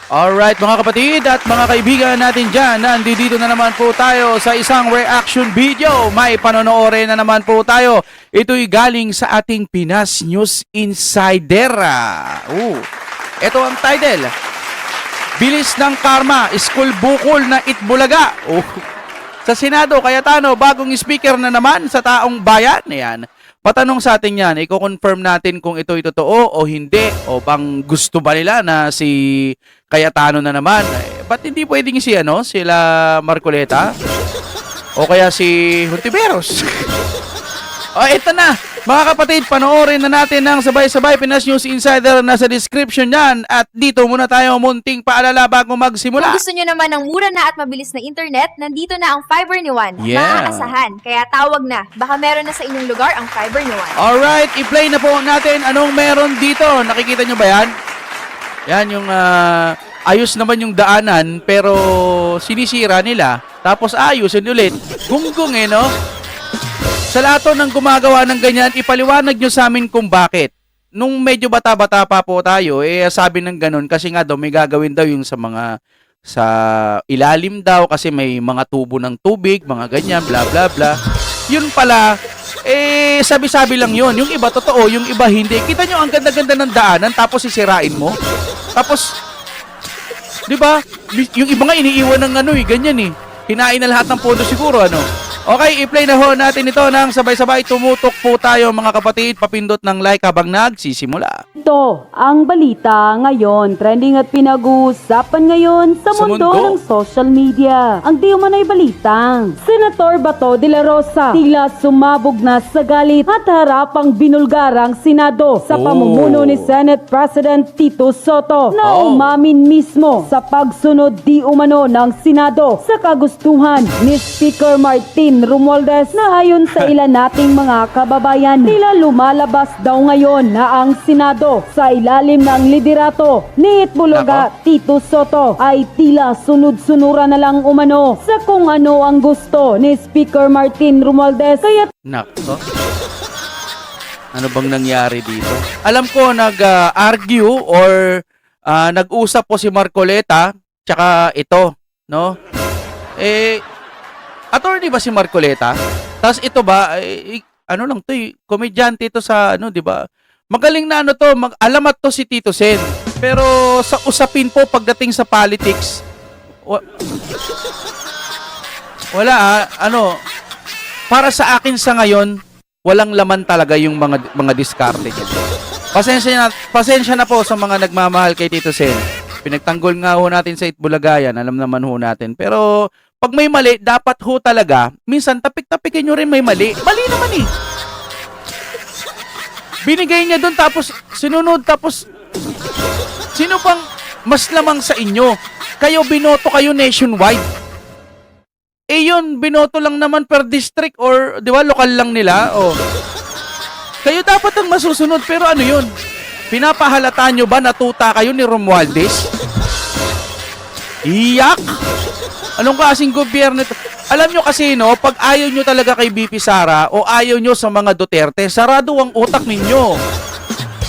Alright mga kapatid at mga kaibigan natin dyan, nandito na naman po tayo sa isang reaction video. May panonoorin na naman po tayo. Ito'y galing sa ating Pinas News Insider. Ito ang title. Bilis ng karma, school bukol na Itbulaga. Sa Senado, Cayetano, bagong speaker na naman sa taong bayan. Ayan. Patanong sa atin yan, i-confirm natin kung ito'y totoo o hindi, o bang gusto ba nila na si Cayetano na naman. Ba't hindi pwedeng sila Marcoleta? O kaya si Hontiveros? Ito na, mga kapatid, panoorin na natin ng sabay-sabay Pinas News Insider na sa description yan. At dito muna tayo munting paalala bago magsimula. Kung gusto nyo naman ng mura na at mabilis na internet, nandito na ang fiber ni Juan. Yeah. Maaasahan, kaya tawag na. Baka meron na sa inyong lugar ang fiber ni Juan. Alright, i-play na po natin anong meron dito. Nakikita nyo ba yan? Yan yung ayos naman yung daanan pero sinisira nila. Tapos ayusin ulit. Gunggong no? Sa lahat ng gumagawa ng ganyan, ipaliwanag nyo sa amin kung bakit. Nung medyo bata-bata pa po tayo, sabi ng ganun kasi nga daw may gagawin daw yung sa ilalim daw kasi may mga tubo ng tubig, mga ganyan, bla bla bla. Yun pala, sabi-sabi lang yun. Yung iba totoo, yung iba hindi. Kita nyo ang ganda-ganda ng daanan tapos sisirain mo. Tapos, di ba? Yung iba nga iniiwan ng ganyan Hinain na lahat ng pondo siguro, Okay, i-play na ho natin ito ng sabay-sabay. Tumutok po tayo mga kapatid. Papindot ng like habang nagsisimula. Ito ang balita ngayon. Trending at pinag-uusapan ngayon sa mundo ng social media. Ang di umano'y balitang Senator Bato de la Rosa tila sumabog na sa galit at harapang binulgarang Senado sa pamumuno ni Senate President Tito Soto na umamin mismo sa pagsunod di umano ng Senado sa kagustuhan ni Speaker Martin Romualdez na ayon sa ilan nating mga kababayan tila lumalabas daw ngayon na ang Senado sa ilalim ng liderato ni Itbulaga Tito Soto ay tila sunod-sunura na lang umano sa kung ano ang gusto ni Speaker Martin Romualdez. Kaya Nako. Ano bang nangyari dito? Alam ko nag-argue or nag-usap po si Marcoleta tsaka ito, no? Attorney ba si Marcoleta? Tapos ito ba, ano lang to komedyante ito sa di ba? Magaling na alamat to si Tito Sen. Pero sa usapin po pagdating sa politics, wala para sa akin sa ngayon, walang laman talaga yung mga diskarte niya. Pasensya na po sa mga nagmamahal kay Tito Sen. Pinagtanggol nga ho natin sa Itbulaga yan, alam naman ho natin. Pero pag may mali, dapat ho talaga, minsan tapik-tapikin nyo rin may mali. Mali naman Binigay niya doon tapos sinunod tapos sino bang mas lamang sa inyo? Kayo binoto kayo nationwide. Yun, binoto lang naman per district or di ba lokal lang nila. Kayo dapat ang masusunod pero ano yun? Pinapahalata nyo ba natuta kayo ni Romualdez? Iyak! Anong klaseng gobyerno ito? Alam nyo kasi pag ayaw nyo talaga kay BP Sara o ayaw nyo sa mga Duterte, sarado ang utak ninyo.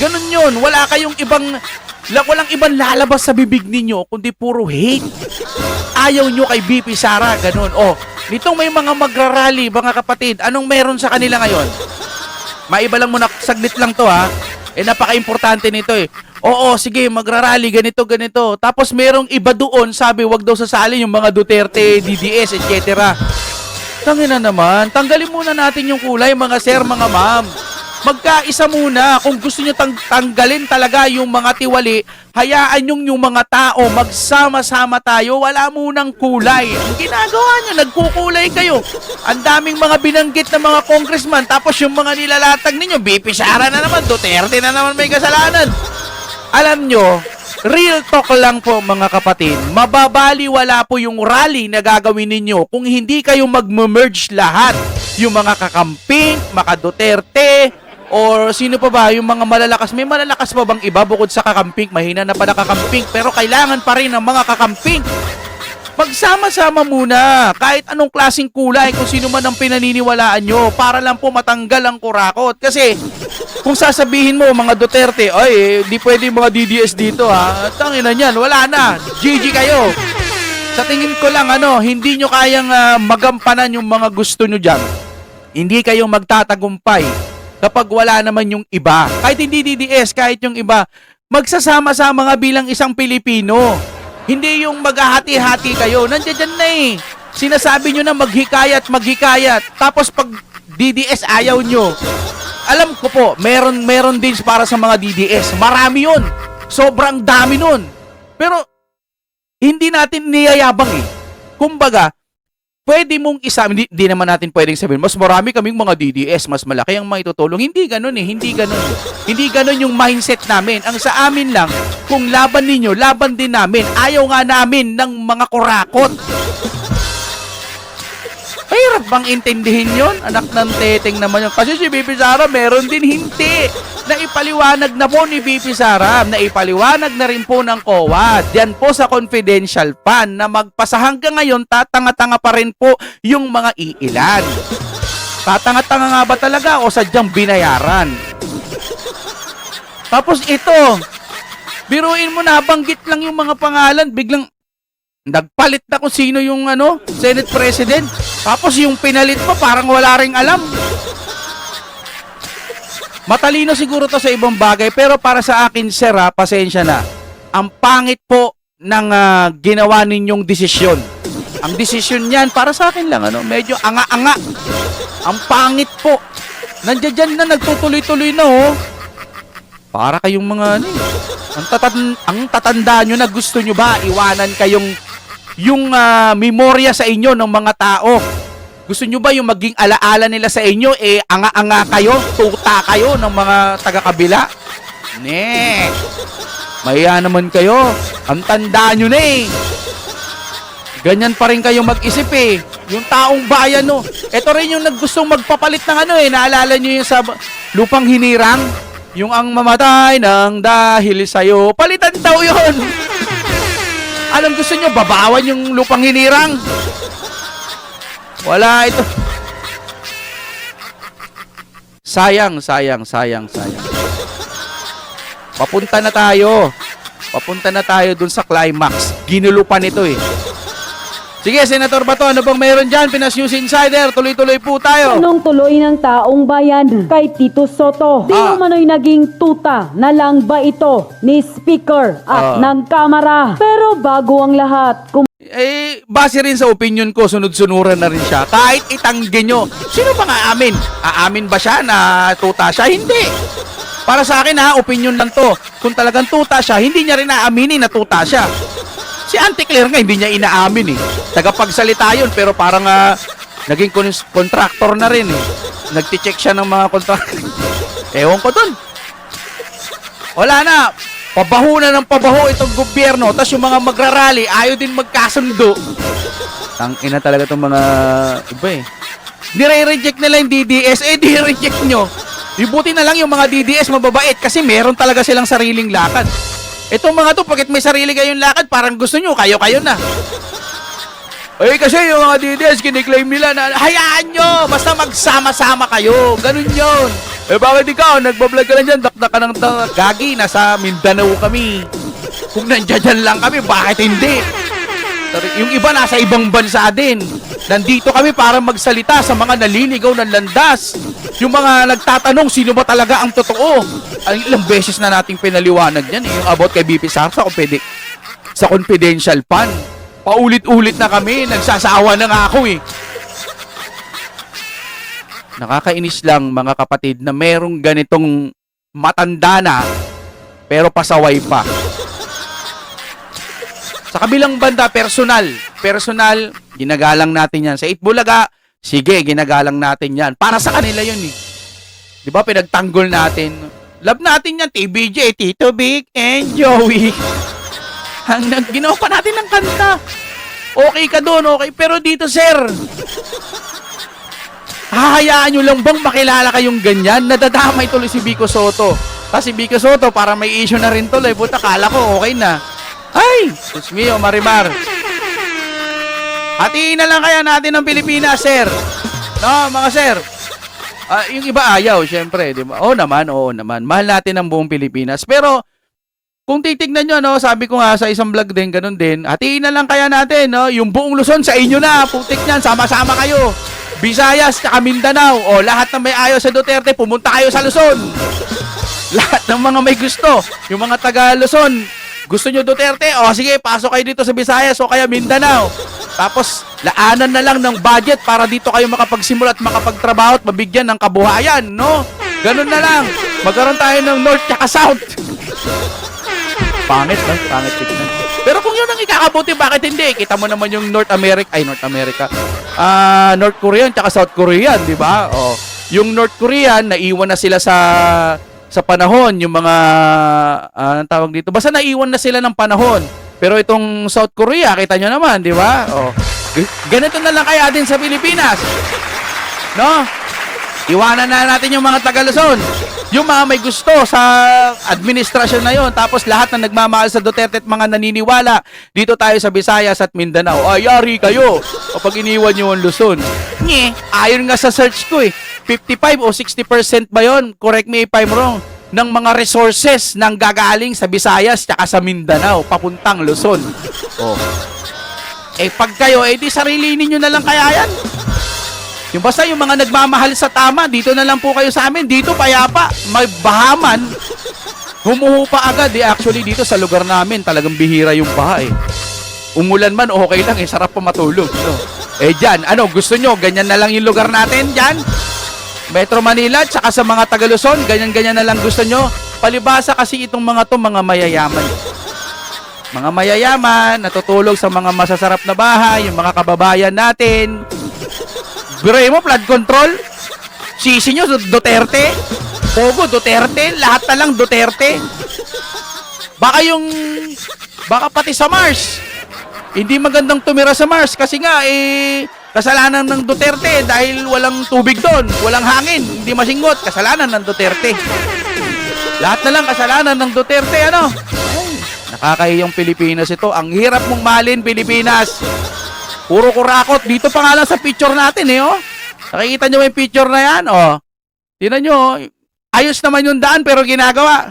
Ganun yun. Walang ibang lalabas sa bibig ninyo, kundi puro hate. Ayaw nyo kay BP Sara, ganun. Nitong may mga magrarally, mga kapatid, anong meron sa kanila ngayon? Maiba lang muna, saglit lang to napaka-importante nito sige, magrarally, ganito. Tapos merong iba doon, sabi, wag daw sasali yung mga Duterte, DDS, etc. Tangina naman, tanggalin muna natin yung kulay, mga sir, mga ma'am. Magkaisa muna. Kung gusto nyo tanggalin talaga yung mga tiwali, hayaan yung mga tao, magsama-sama tayo, wala munang kulay. Ang ginagawa nyo, nagkukulay kayo. Ang daming mga binanggit na mga congressman, tapos yung mga nilalatag ninyo, BP Sara na naman, Duterte na naman may kasalanan. Alam nyo, real talk lang po mga kapatid, mababaliwala po yung rally na gagawin ninyo kung hindi kayo mag-merge lahat. Yung mga kakamping, mga Duterte, or sino pa ba, yung mga malalakas. May malalakas pa bang iba bukod sa kakamping? Mahina na pala kakamping, pero kailangan pa rin ng mga kakamping. Magsama-sama muna, kahit anong klaseng kulay, kung sino man ang pinaniniwalaan nyo, para lang po matanggal ang kurakot. Kasi Kung sasabihin mo, mga Duterte, ay, di pwede yung mga DDS dito, ha? Tangin na yan, wala na. GG kayo. Sa tingin ko lang, hindi nyo kayang magampanan yung mga gusto nyo dyan. Hindi kayo magtatagumpay kapag wala naman yung iba. Kahit hindi DDS, kahit yung iba, magsasama-sama nga bilang isang Pilipino. Hindi yung maghahati-hati kayo. Nandiyan dyan na eh. Sinasabi nyo na maghikayat. Tapos pag DDS ayaw nyo. Alam ko po, meron din para sa mga DDS. Marami yun. Sobrang dami nun. Pero, hindi natin niyayabang eh. Kumbaga, pwede mong hindi naman natin pwedeng sabihin, mas marami kaming mga DDS, mas malaki ang maitutulong. Hindi ganun eh, hindi ganun. Hindi ganun yung mindset namin. Ang sa amin lang, kung laban ninyo, laban din namin. Ayaw nga namin ng mga kurakot. Mahirap bang intindihin yon? Anak ng teteng naman yun. Kasi si BP Sara, meron din hindi. Naipaliwanag na po ni BP Sara. Naipaliwanag na rin po ng COA. Diyan po sa confidential fund na magpasa hanggang ngayon, tatanga-tanga pa rin po yung mga iilan. Tatanga-tanga nga ba talaga o sadyang binayaran? Tapos ito, biruin mo na, banggit lang yung mga pangalan, biglang nagpalit na kung sino yung Senate President. Tapos yung pinalit pa parang wala ring alam. Matalino siguro to sa ibang bagay, pero para sa akin, sir, pasensya na. Ang pangit po ng ginawa ninyong desisyon. Ang desisyon niyan, para sa akin lang, medyo anga-anga. Ang pangit po. Nandiyan na, nagtutuloy-tuloy na, oh. Para kayong mga, ang tatanda nyo na gusto nyo ba iwanan kayong yung memorya sa inyo ng mga tao. Gusto nyo ba yung maging alaala nila sa inyo, anga-anga kayo, tuta kayo ng mga taga-kabila? Ne. Maya naman kayo. Ang tanda nyo na eh. Ganyan pa rin kayo mag-isip eh. Yung taong bayan, no. Ito rin yung naggustong magpapalit ng naalala nyo yung sa lupang hinirang? Yung ang mamatay ng dahil sa'yo. Palitan daw yun. Alam gusto nyo, babawan yung lupang hinirang? Wala ito. Sayang. Papunta na tayo dun sa climax. Ginulo pa nito eh. Sige, Senator Bato, ano bang meron dyan? Pinas News Insider, tuloy-tuloy po tayo. Anong tuloy ng taong bayan kay Tito Soto? Di umano'y naging tuta na lang ba ito ni Speaker at ng Kamara? Pero bago ang lahat, Base rin sa opinion ko, sunod-sunuran na rin siya. Kahit itanggi nyo, sino bang aamin? Aamin ba siya na tuta siya? Hindi. Para sa akin opinion lang to. Kung talagang tuta siya, hindi niya rin aaminin na tuta siya. Si Auntie Claire nga, hindi niya inaamin eh. Tagapagsalita yun, pero parang naging contractor na rin eh. Nagti-check siya ng mga contractor. Ewan ko dun. Wala na. Pabaho na ng pabaho itong gobyerno. Tapos yung mga magrarally, ayaw din magkasundo. Tangina talaga itong mga iba eh. Nire-reject nila yung DDS. Di-reject nyo. Ibuti na lang yung mga DDS mababait kasi meron talaga silang sariling lakad. Itong mga to, pagkat may sarili kayong lakad, parang gusto nyo, kayo na. Kasi yung mga DDS, kiniklaim nila na, hayaan nyo, basta magsama-sama kayo. Ganun yun. Bakit ikaw, nagbablog ka lang dyan, dakdak ka ng gagi, nasa Mindanao kami. Kung nandiyan lang kami, bakit hindi? Yung iba nasa ibang bansa din. Nandito kami para magsalita sa mga naliligaw ng landas. Yung mga nagtatanong sino ba talaga ang totoo. Ang ilang beses na nating pinaliwanag yan yung about kay BP Sara sa confidential fund. Paulit-ulit na kami, nagsasawa na nga ako eh. Nakakainis lang mga kapatid na merong ganitong matanda na pero pasaway pa. Sa kabilang banda, personal, ginagalang natin yan. Sa Itbulaga, sige, ginagalang natin yan. Para sa kanila yun eh. Di ba, pinagtanggol natin. Love natin yan, TBJ, Tito Big, and Joey. Ginawa pa natin ng kanta. Okay ka doon, okay. Pero dito, sir, hahayaan nyo lang bang makilala kayong ganyan? Nadadamay tuloy si Vico Soto. Kasi si Vico Soto, para may issue na rin tuloy. Buta, kala ko, okay na. Ay! Diyos mio, Marimar. Hatiin na lang kaya natin ng Pilipinas, sir. No, mga sir. Yung iba ayaw, syempre, di ba? Oo naman. Mahal natin ang buong Pilipinas. Pero, kung titignan nyo, no, sabi ko nga sa isang vlog din, ganun din, hatiin na lang kaya natin, no? Yung buong Luzon sa inyo na, putik niyan, sama-sama kayo. Visayas, tsaka Mindanao. O, lahat ng may ayaw sa Duterte, pumunta kayo sa Luzon. Lahat ng mga may gusto. Yung mga taga Luzon, gusto nyo Duterte? O, sige, pasok kayo dito sa Visayas o kaya Mindanao. Tapos, laanan na lang ng budget para dito kayo makapagsimula at makapagtrabaho at mabigyan ng kabuhayan, no? Ganun na lang. Magkaroon tayo ng North tsaka South. Pangit, no? Pangit tignan. Pero kung yun ang ikakabuti, bakit hindi? Kita mo naman yung North Korean tsaka South Korean, di ba? Oh, yung North Korean, naiwan na sila sa panahon, yung mga, anong tawag dito? Basta naiwan na sila ng panahon. Pero itong South Korea, kita nyo naman, di ba? Oh, ganito na lang kaya din sa Pilipinas. No? Iwanan na natin yung mga taga Luzon. Yung mga may gusto sa administrasyon na yon, tapos lahat na nagmamahal sa Duterte at mga naniniwala, dito tayo sa Visayas at Mindanao. Yari kayo kapag iniwan nyo ang Luzon. Ayon nga sa search ko 55 o 60% ba yon? Correct me if I'm wrong. Ng mga resources nang gagaling sa Visayas tsaka sa Mindanao, papuntang Luzon. Oh. Pag kayo, di sarili ninyo na lang kaya yan. Yung basta yung mga nagmamahal sa tama, dito na lang po kayo sa amin. Dito payapa, may bahaman. Humuhupa agad. Actually, dito sa lugar namin, talagang bihira yung baha Umulan man, okay lang sarap pa matulog. No? Dyan, gusto nyo, ganyan na lang yung lugar natin, dyan? Metro Manila, tsaka sa mga taga Luzon, ganyan-ganyan na lang gusto nyo. Palibasa kasi itong mga mga mayayaman. Mga mayayaman, natutulog sa mga masasarap na bahay, yung mga kababayan natin. Biray mo, flood control? Sisi nyo, Duterte? Pogo, Duterte? Lahat na lang Duterte? Baka pati sa Mars. Hindi magandang tumira sa Mars kasi nga, kasalanan ng Duterte dahil walang tubig doon, walang hangin, hindi masingot, kasalanan ng Duterte. Lahat na lang kasalanan ng Duterte, Ay, nakakahiyang Pilipinas ito. Ang hirap mong mahalin, Pilipinas. Puro kurakot. Dito pa nga lang sa picture natin, Nakikita nyo yung picture na yan, Tingnan nyo, ayos naman yung daan pero ginagawa.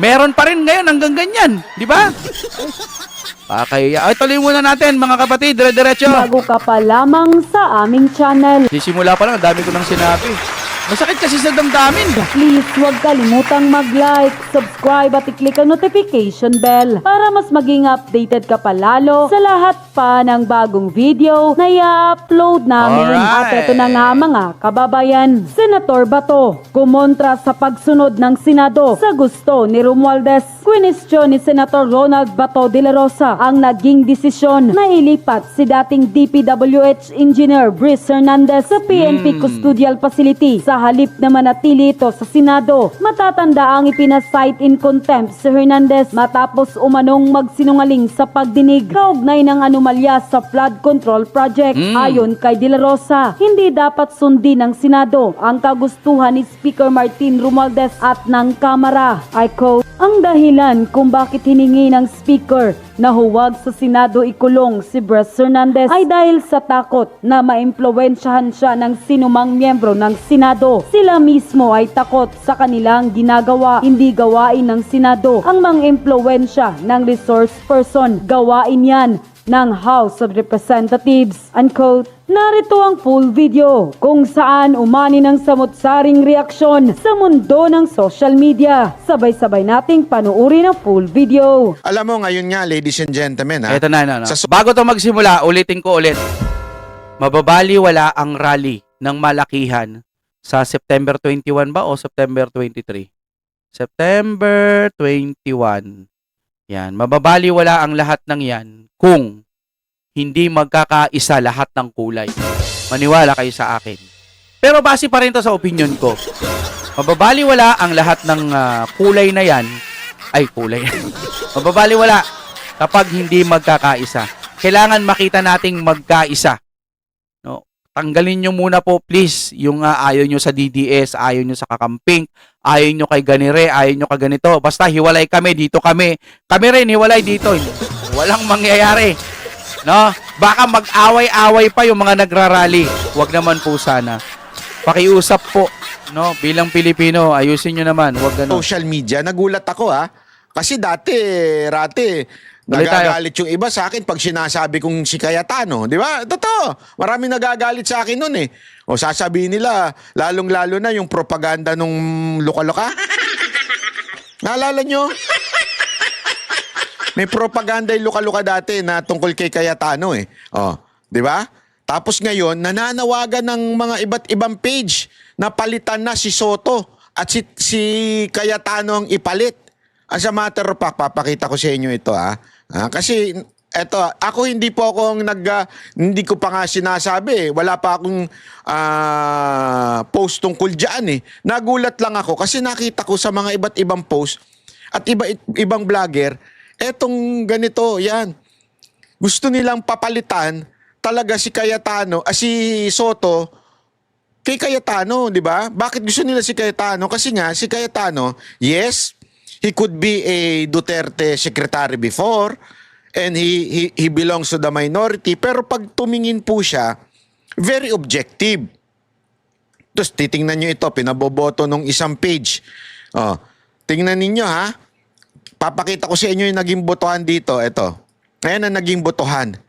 Meron pa rin ngayon hanggang ganyan, di ba? Tuloy muna natin mga kapatid, dire-diretso. Bago ka pa lamang sa aming channel, Simula pa lang, dami ko nang sinabi. Masakit kasi sa damdamin. please huwag kalimutang mag-like, subscribe at i-click ang notification bell para mas maging updated ka pa lalo sa lahat pa ng bagong video na i-upload namin. Alright. At ito na nga mga kababayan, Senator Bato kumontra sa pagsunod ng Senado sa gusto ni Romualdez. Kwinestyon ni Senator Ronald Bato de la Rosa ang naging desisyon na ilipat si dating DPWH Engineer Brice Hernandez sa PNP Custodial Facility sa halip na manatili ito sa Senado. Matatanda ang ipinasight in contempt si Hernandez matapos umanong magsinungaling sa pagdinig kaugnay ng anomalya sa flood control project. Ayon kay De La Rosa, hindi dapat sundin ng Senado ang kagustuhan ni Speaker Martin Romualdez at ng Kamara. I quote, ang dahilan kung bakit hiningi ng Speaker na huwag sa Senado ikulong si Brice Hernandez ay dahil sa takot na maimpluwensyahan siya ng sinumang miyembro ng Senado. Sila mismo ay takot sa kanilang ginagawa, hindi gawain ng Senado ang mang-impluwensya ng resource person. Gawain yan ng House of Representatives. Unquote. Narito ang full video kung saan umani ng samot-saring reaksyon sa mundo ng social media. Sabay-sabay nating panuuri ng full video. Alam mo, ngayon nga, ladies and gentlemen, Ito na. Sa- Bago to magsimula, ulitin ko ulit. Mababaliwala ang rally ng malakihan sa September 21 ba o September 23? September 21. Yan. Mababaliwala ang lahat ng yan kung hindi magkakaisa lahat ng kulay. Maniwala kayo sa akin. Pero base pa rin to sa opinion ko. Mababaliwala ang lahat ng kulay na yan. Ay, kulay. Mababaliwala kapag hindi magkakaisa. Kailangan makita nating magkaisa. No? Tanggalin nyo muna po please yung ayaw nyo sa DDS, ayaw nyo sa kakamping, ayaw nyo kay ganire, ayaw nyo kay ganito. Basta hiwalay kami, dito kami. Kami rin, hiwalay dito. Walang mangyayari. No? Baka mag-away-away pa yung mga nagrarally. Huwag naman po sana. pakiusap po, no? Bilang Pilipino, ayusin nyo naman, wag ganun. social media, nagulat ako Kasi rati, Balik tayo. nagagalit yung iba sa akin pag sinasabi kong si Cayetano. Di ba? Totoo. Marami nagagalit sa akin nun eh. O sasabihin nila, lalong-lalo na yung propaganda nung luka-luka. Naalala nyo? May propaganda yung luka-luka dati na tungkol kay Cayetano eh. O, di ba? Tapos ngayon, nananawagan ng mga iba't ibang page na palitan na si Soto at si Cayetano ang ipalit. As a matter of fact, papakita ko sa inyo ito kasi eto, ako hindi hindi ko pa nga sinasabi. Wala pa akong post tungkol dyan eh. Nagulat lang ako kasi nakita ko sa mga iba't ibang post at ibang vlogger, etong ganito, yan. Gusto nilang papalitan talaga si Cayetano, si Soto kay Cayetano, di ba? Bakit gusto nila si Cayetano? Kasi nga, si Cayetano, yes, he could be a Duterte secretary before and he belongs to the minority, pero pag tumingin po siya, very objective. Tapos titingnan nyo ito, pinaboboto nung isang page. Tingnan ninyo papakita ko sa inyo yung naging botohan dito. Ito, ayan ang naging botohan.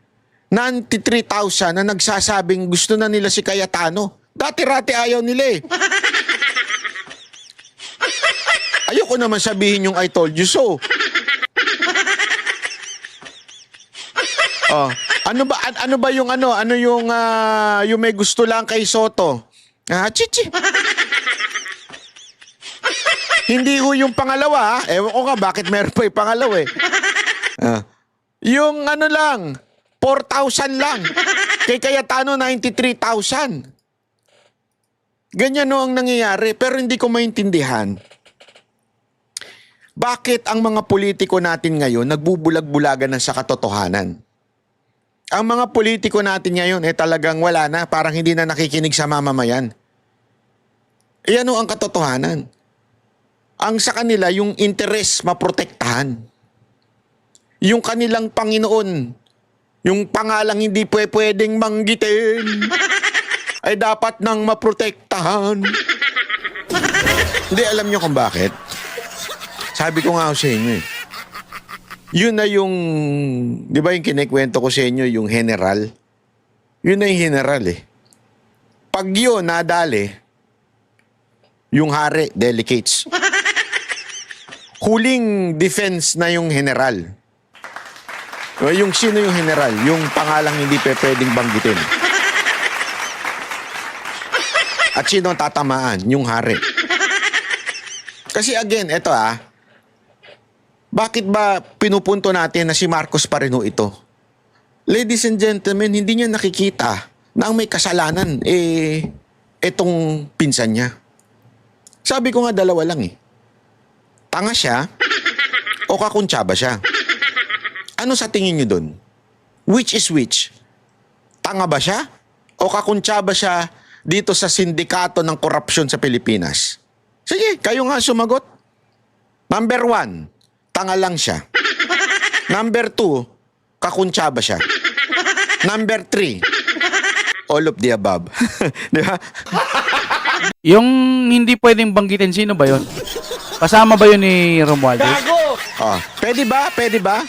93,000 na nagsasabing gusto na nila si Cayetano. Dati-rati ayaw nila eh. Ayoko naman sabihin yung I told you so. Ano ba yung yung may gusto lang kay Soto? Chichi. Hindi ho yung pangalawa Ewan ko nga bakit meron pa yung pangalawa eh. Yung lang 4,000 lang. Kay Cayetano 93,000. Ganyan no ang nangyayari pero hindi ko maintindihan. Bakit ang mga politiko natin ngayon nagbubulag-bulagan sa katotohanan? Ang mga politiko natin ngayon talagang wala na, parang hindi na nakikinig sa mamamayan. Iyan ang katotohanan. Ang sa kanila yung interes maprotektahan. Yung kanilang Panginoon, yung pangalang hindi pwedeng manggitin, ay dapat nang maprotektahan. Hindi, alam nyo kung bakit? Sabi ko nga sa inyo Yun na yung, di ba yung kinikwento ko sa inyo, yung general? Yun na yung general eh. Pag yun nadali, yung hari, delicates. Huling defense na yung general. Yung sino yung general? Yung pangalang hindi pwedeng banggitin. At sino ang tatamaan? Yung hari. Kasi again, eto bakit ba pinupunto natin na si Marcos pa rin ito? Ladies and gentlemen, hindi niya nakikita na ang may kasalanan, etong pinsan niya. Sabi ko nga dalawa lang Tanga siya o kakuntsaba siya. Ano sa tingin niyo dun? Which is which? Tanga ba siya o kakuntsaba siya dito sa sindikato ng korupsyon sa Pilipinas? Sige, kayo nga sumagot. Number 1, tanga lang siya. Number 2, kakuntsaba siya. Number 3, all of the above. Di ba? Yung hindi pwedeng banggitin, sino ba yun? Kasama ba yun ni Romualdez? Pwede ba? Pwede ba?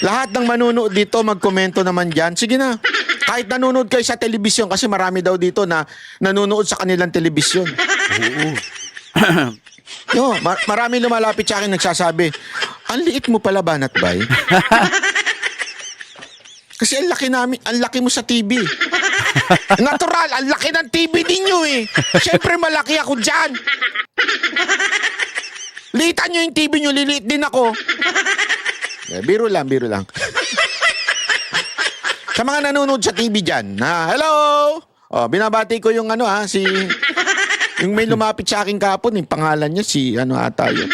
Lahat ng manunood dito, magkomento naman dyan. Sige na. Kahit nanonood kayo sa telebisyon, kasi marami daw dito na nanonood sa kanilang telebisyon. Oo. Marami lumalapit sa akin nagsasabi, ang liit mo pala, Banatbay. Kasi ang laki mo sa TV. Natural, ang laki ng TV ninyo Siyempre malaki ako dyan. Liitan nyo yung TV nyo, liliit din ako. Biro lang. Sa mga nanonood sa TV dyan, hello! Binabati ko yung yung may lumapit sa akin kahapon, yung pangalan niya, si ata yun.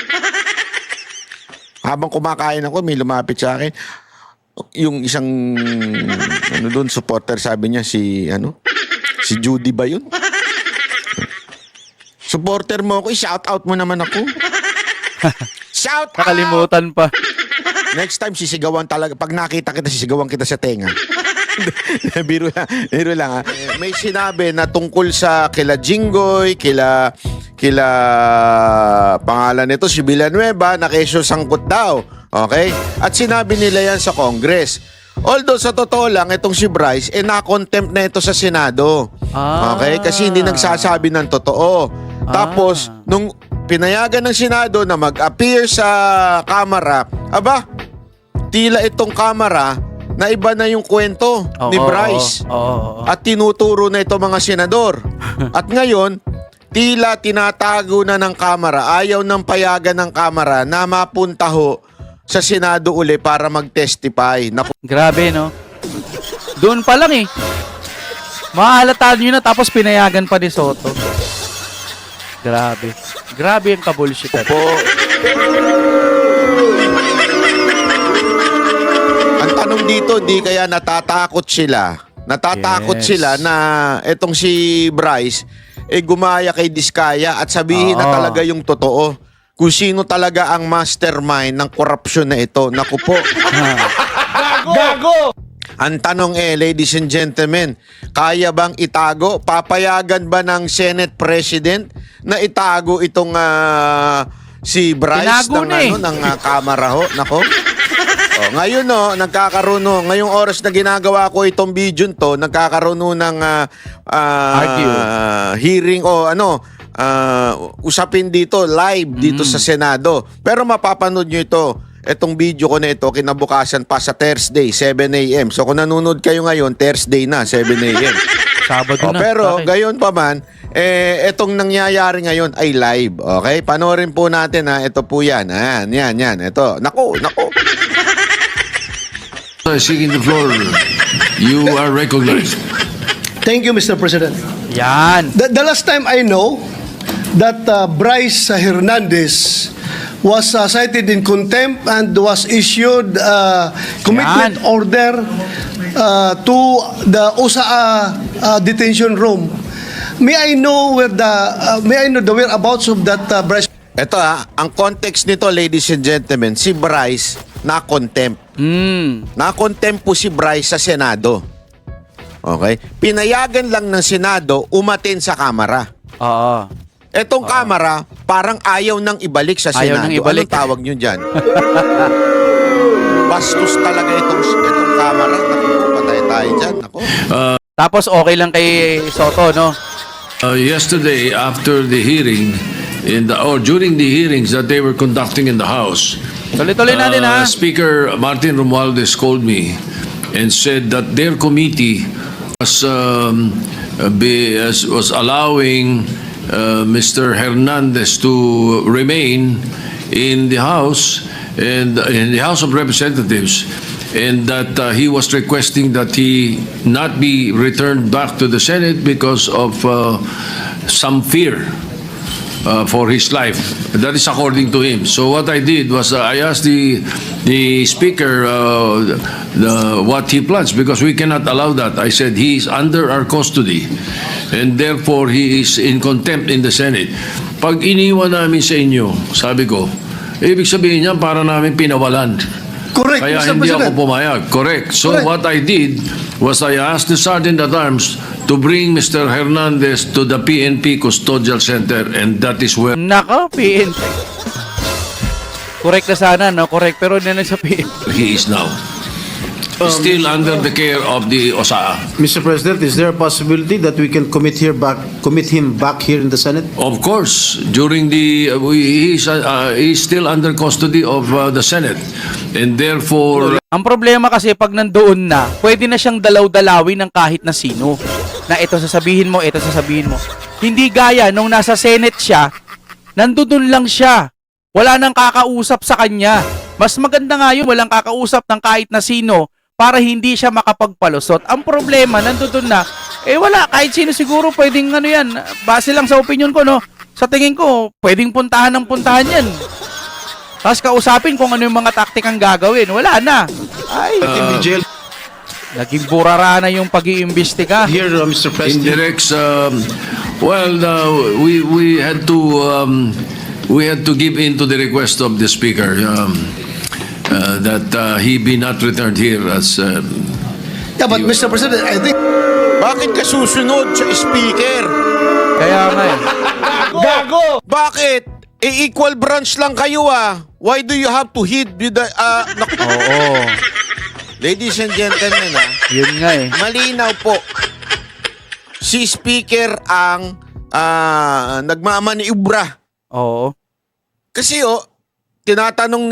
Habang kumakain ako, may lumapit sa akin. Yung isang, doon, supporter, sabi niya, si Judy ba yun? Supporter mo ako, shout out mo naman ako. Shout out! Nakalimutan pa. Next time, sisigawan talaga. Pag nakita kita, sisigawan kita sa tenga. Biro lang, biro lang ha. May sinabi na tungkol sa kila Jinggoy, kila pangalan nito si Villanueva na kesyo sangkot daw. Okay? At sinabi nila yan sa Congress. Although sa totoo lang, itong si Bryce, na-contempt na ito sa Senado. Okay? Kasi hindi nagsasabi ng totoo. Tapos, nung pinayagan ng Senado na mag-appear sa Kamara, aba, tila itong Kamara na iba na yung kwento ni Bryce. At tinuturo na ito mga senador. At ngayon, tila tinatago na ng Kamara, ayaw ng payagan ng Kamara na mapunta ho sa Senado uli para mag-testify. Naku, Grabe, no? Doon pa lang eh. Mahalata nyo na tapos pinayagan pa ni Soto. Grabe. Grabe ang kabulshitan. ang tanong dito, di kaya natatakot sila? Natatakot Yes. sila na etong si Bryce gumaya kay Diskaya at sabihin na Oo. talaga yung totoo. Kung sino talaga ang mastermind ng korupsyon na ito. Naku po. Gago! Ang tanong ladies and gentlemen, kaya bang itago? Papayagan ba ng Senate President na itago itong si Bryce Tinago na eh. ng Kamara ho? Nako. Ngayon nagkakaroon ngayong oras na ginagawa ko itong video to, nagkakaroon ng hearing o usapin dito live dito sa Senado. Pero mapapanood nyo itong video ko na ito kinabukasan pa sa Thursday 7 a.m. So kung nanonood kayo ngayon, Thursday na 7 a.m. Sabado na. Pero Bakit? gayon pa man, itong nangyayari ngayon ay live. Okay? Panoorin po natin ha. Ito po yan. Yan. Ito. Naku. Seeking the floor, you are recognized. Thank you, Mr. President. Yan. The last time I know that Bryce Hernandez was cited in contempt and was issued commitment Yan. order to the USAA detention room. May I know the whereabouts of that Bryce? Ito ang context nito, ladies and gentlemen, si Bryce na-contempt. Na-contempt po si Bryce sa Senado. Okay? Pinayagan lang ng Senado umatin sa Kamara. Oo. Etong Kamara, parang ayaw nang ibalik sa Ayaw Senado. nang ibalik. Anong tawag nyo dyan? Bastos talaga itong Kamara. Naku, patay tayo dyan. Naku. Tapos okay lang kay Soto, no? Yesterday, after the hearing, during the hearings that they were conducting in the House, Tuloy-tuloy natin, ha? Speaker Martin Romualdez called me and said that their committee was allowing Mr. Hernandez to remain in the House and in the House of Representatives, and that he was requesting that he not be returned back to the Senate because of some fear for his life. That is according to him. So what I did was I asked the speaker what he plans, because we cannot allow that. I said he is under our custody and therefore he is in contempt in the Senate. Pag iniwan namin sa inyo, sabi ko, ibig sabihin niya para namin pinawalan. Correct, Kaya Mr. hindi President. ako pumayag. Correct. So Correct. what I did was I asked the Sergeant at Arms to bring Mr. Hernandez to the PNP Custodial Center, and that is where Nako, PNP. Correct na sana, no? Correct. Pero hindi na sa PNP. he is now. Still under the care of the OSAA. Mr. President, is there a possibility that we can commit him back here in the Senate? Of course, during he's still under custody of the Senate, and therefore Ang problema kasi pag nandoon na, pwede na siyang dalaw-dalawin ng kahit na sino. Na ito sasabihin mo, ito sasabihin mo. Hindi gaya nung nasa Senate siya, nandoon lang siya. Wala nang kakausap sa kanya. Mas maganda nga yun, walang kakausap ng kahit na sino para hindi siya makapagpalusot. Ang problema, nandoon na, wala, kahit sino siguro pwedeng yan. Base lang sa opinion ko, no? Sa tingin ko, pwedeng puntahan ng puntahan yan. Tapos kausapin kung ano yung mga taktikang gagawin. Wala na. Ay, In the jail naging burara na yung pag-iimbestiga. here, Mr. President. indirects. We had to give in to the request of the speaker that he be not returned here as Yeah, but Mr. President, I think Bakit ka susunod sa speaker? Kaya nga eh. Bakit? Equal branch lang kayo ah. Why do you have to hit with the... Oo. Ladies and gentlemen Yun nga eh. malinaw po. Si speaker ang nagmamaniubra. Oo. Kasi tinatanong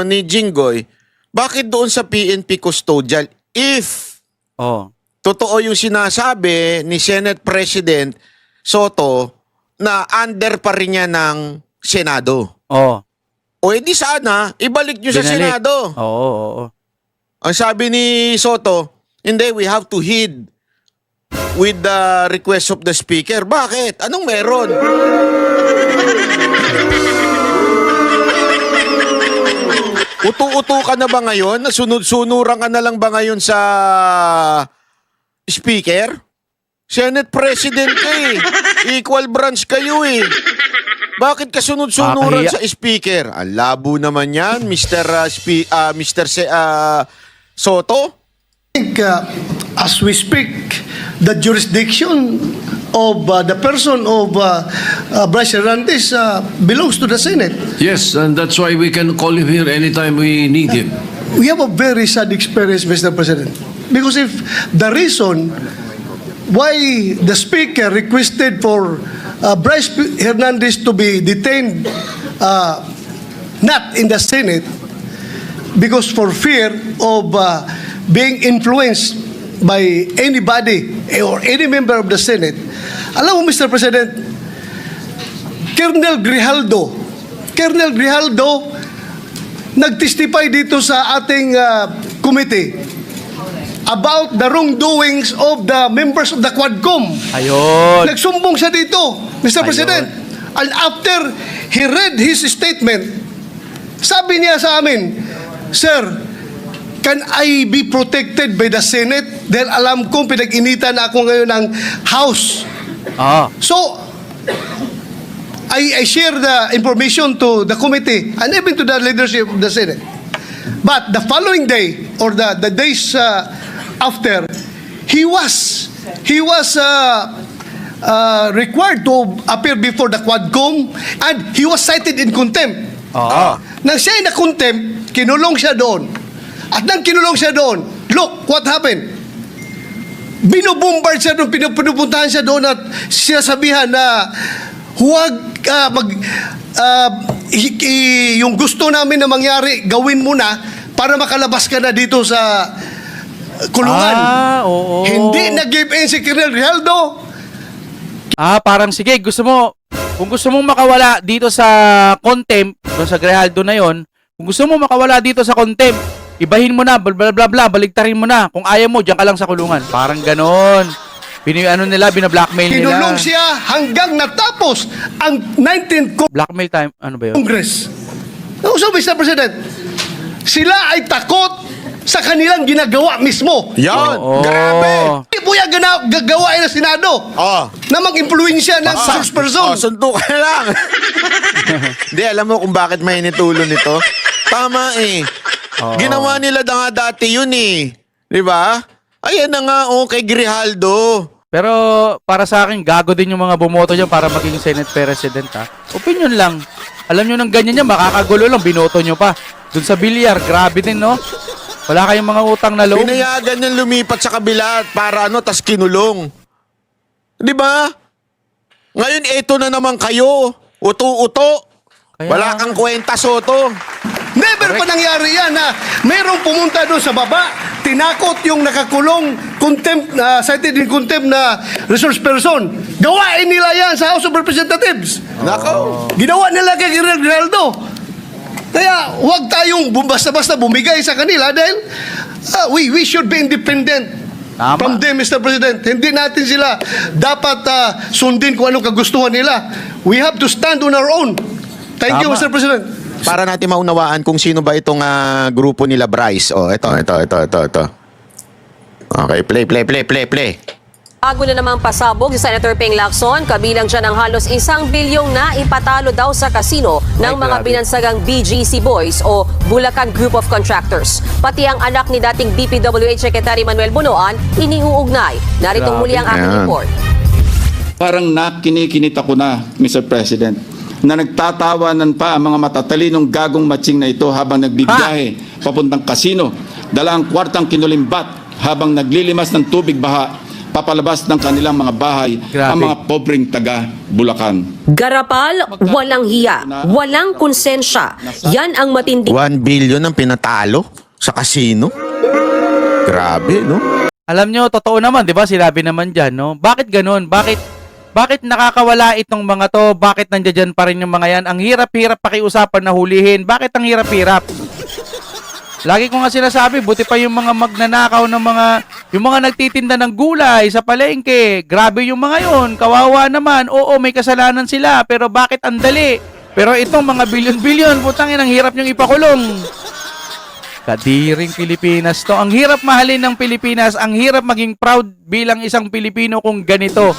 ni Jinggoy, bakit doon sa PNP custodial if Oo. totoo yung sinasabi ni Senate President Soto na under pa rin niya ng Senado? Oo. O edi sana, ibalik nyo sa Binalik. Senado. Oo. Ang sabi ni Soto, hindi, we have to heed with the request of the speaker. Bakit? Anong meron? Utu-utu ka na ba ngayon? Nasunod-sunuran ka na lang ba ngayon sa speaker? Senate President ka eh. Equal branch kayo eh. Bakit ka sunod-sunuran Kakahiya. sa speaker? Ang labo naman yan, Mr. Soto. as we speak, the jurisdiction of the person of Bryce Hernandez belongs to the Senate. Yes, and that's why we can call him here anytime we need him. We have a very sad experience, Mr. President. Because if the reason why the Speaker requested for Bryce Hernandez to be detained not in the Senate because for fear of being influenced by anybody or any member of the Senate. Alam mo, Mr. President, Colonel Grijaldo nag-testify dito sa ating committee about the wrongdoings of the members of the Quadcom. Ayun. Nagsumbong siya dito, Mr. Ayun. President. And after he read his statement, sabi niya sa amin, Sir, can I be protected by the Senate? Dahil alam kong pinag-initan ako ngayon ng House. Ah. So, I share the information to the committee and even to the leadership of the Senate. But the following day, or the days after, he was required to appear before the Quadcom and he was cited in contempt. Oo. Nang siya ay na-contempt, kinulong siya doon. At nang kinulong siya doon, look, what happened? Binubombard siya doon, pinupuntahan siya doon at sinasabihan na huwag yung gusto namin na mangyari, gawin mo na para makalabas ka na dito sa kulungan. Ah, oo. Hindi nag-give in si Colonel Grijaldo. Parang sige, kung gusto mong makawala dito sa contempt, doon sa Grijaldo na yon, kung gusto mong makawala dito sa contempt, ibahin mo na, bla bla bla bla, baligtarin mo na. Kung ayaw mo, diyan ka lang sa kulungan. Parang ganon. Bina-blackmail nila. Kinulong siya hanggang natapos ang 19th Blackmail time, ano ba yun? Congress. So, Mr. President, sila ay takot sa kanilang ginagawa mismo. Yan, Oo. grabe. Hindi po yung gagawain ng Senado na mag-impluensya ng spokesperson. Sunto ka lang. Hindi, alam mo kung bakit may nitulo nito? Tama eh. Ginawa nila na nga dati yun eh. Di ba? Ayan na nga, kay Grijaldo. Pero para sa akin, gago din yung mga bumoto dyan para maging Senate President ha. Opinion lang. Alam nyo ng ganyan yan, makakagulo lang, binoto nyo pa. Dun sa bilyar, grabe din no? Wala kayong mga utang na loob. Pinayagan niyang lumipat sa kabila para tas kinulong. Di ba? Ngayon, eto na naman kayo. Uto-uto. Kaya Wala kang kwenta, Soto. Never pa nangyari yan na mayroong pumunta doon sa baba, tinakot yung nakakulong contempt, cited in contempt na resource person. Gawain nila yan sa House of Representatives. Nako. Ginawa nila kay Colonel Grijaldo. Kaya huwag tayong basta-basta bumigay sa kanila dahil we should be independent Tama. from them, Mr. President. Hindi natin sila dapat sundin kung anong kagustuhan nila. We have to stand on our own. Thank you, Tama. Mr. President. Para natin maunawaan kung sino ba itong grupo nila Bryce. Ito. Okay, play. Bago na namang pasabog si Senator Ping Lacson, kabilang dyan ang halos 1 bilyong na ipatalo daw sa kasino ng mga grabe. binansagang BGC Boys o Bulacan Group of Contractors. Pati ang anak ni dating DPWH Secretary Manuel Bunoan, iniuugnay. Naritong Grabe. muli ang aking Ayan. report. Parang nakinikinita ko na, Mr. President, na nagtatawanan pa ang mga matatalinong gagong matching na ito habang nagbibiyahe papuntang kasino, dala ang kwartang kinulimbat habang naglilimas ng tubig baha papalabas ng kanilang mga bahay Grabe. ang mga pobreng taga Bulacan. Garapal, walang hiya, walang konsensya. Yan ang matindi 1 billion ang pinatalo sa kasino. Grabe, no? Alam nyo, totoo naman, di ba? Sinabi naman dyan, no? Bakit ganun? Bakit nakakawala itong mga to? Bakit nandiyan dyan pa rin yung mga yan? Ang hirap-hirap pakiusapan na hulihin. Bakit ang hirap-hirap? Lagi ko nga sinasabi, buti pa yung mga magnanakaw ng yung mga nagtitinda ng gulay sa palengke. Grabe yung mga yon, kawawa naman. Oo, may kasalanan sila, pero bakit ang dali? Pero itong mga bilyon-bilyon, putangin, ang hirap niyong ipakulong. Kadiring Pilipinas to. Ang hirap mahalin ng Pilipinas, ang hirap maging proud bilang isang Pilipino kung ganito.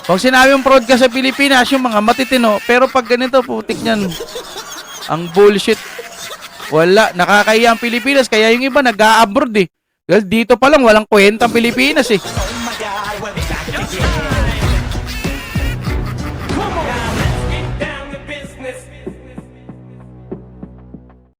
Kung sinabi mong proud ka sa Pilipinas, yung mga matitino, pero pag ganito, putik niyan. Ang bullshit. Wala, nakakahiya ang Pilipinas, kaya yung iba nag-a-abroad eh. Dahil dito pa lang, walang kwenta ang Pilipinas eh.